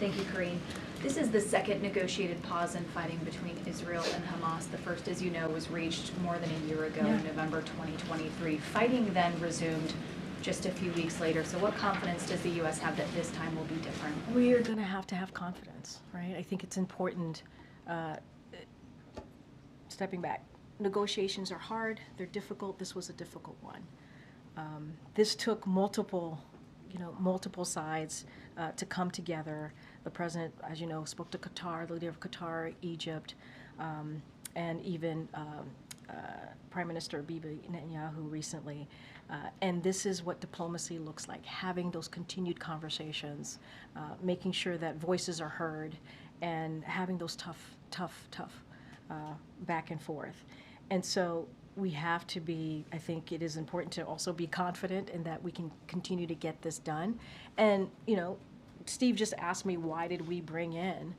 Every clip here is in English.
Thank you, Karine. This is the second negotiated pause in fighting between Israel and Hamas. The first, as you know, was reached more than a year ago, in November 2023. Fighting then resumed just a few weeks later. So what confidence does the U.S. have that this time will be different? We are going to have confidence, right? I think it's important, stepping back. Negotiations are hard, they're difficult. This was a difficult one. This took multiple sides to come together. The president, as you know, spoke to Qatar, the leader of Qatar, Egypt, and even Prime Minister Bibi Netanyahu recently. And this is what diplomacy looks like, having those continued conversations, making sure that voices are heard, and having those tough back and forth. And so we have to be, I think it is important to also be confident in that we can continue to get this done. And, Steve just asked me, why did we bring in,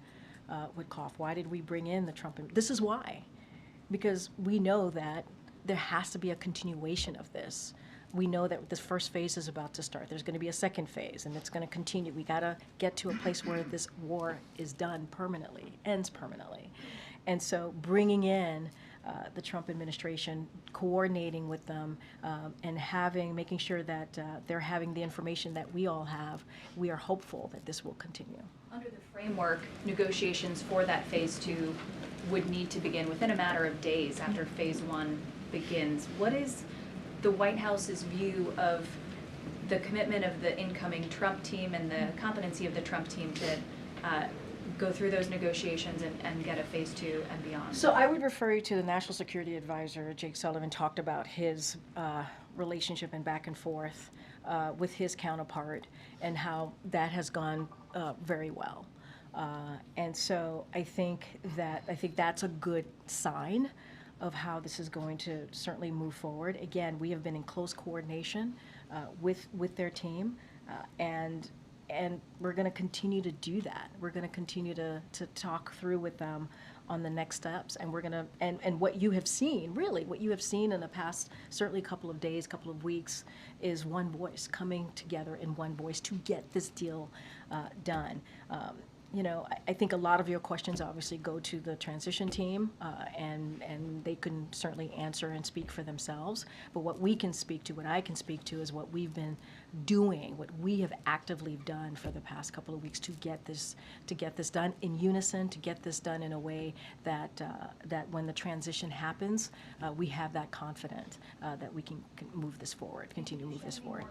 why did we bring in the Trump? This is why. Because we know that there has to be a continuation of this. We know that this first phase is about to start. There's going to be a second phase, and it's going to continue. We got to get to a place where this war is done permanently, ends permanently. And so bringing in the Trump administration, coordinating with them, and making sure that they're having the information that we all have, we are hopeful that this will continue. Under the framework, negotiations for that phase 2 would need to begin within a matter of days after phase 1 begins. What is the White House's view of the commitment of the incoming Trump team and the competency of the Trump team to go through those negotiations and get a phase 2 and beyond? So I would refer you to the National Security Advisor. Jake Sullivan talked about his relationship and back and forth with his counterpart and how that has gone very well. And so I think that's a good sign of how this is going to certainly move forward. Again, we have been in close coordination with their team, and we're going to continue to do that. We're going to continue to talk through with them on the next steps, and we're going to and what you have seen, really, what you have seen in the past, certainly a couple of days, couple of weeks, is one voice coming together in one voice to get this deal done. I think a lot of your questions obviously go to the transition team, and they can certainly answer and speak for themselves. But what we can speak to, what I can speak to, is what we've been doing, what we have actively done for the past couple of weeks to get this done in unison, to get this done in a way that when the transition happens, we have that confidence that we can move this forward, continue to move this forward.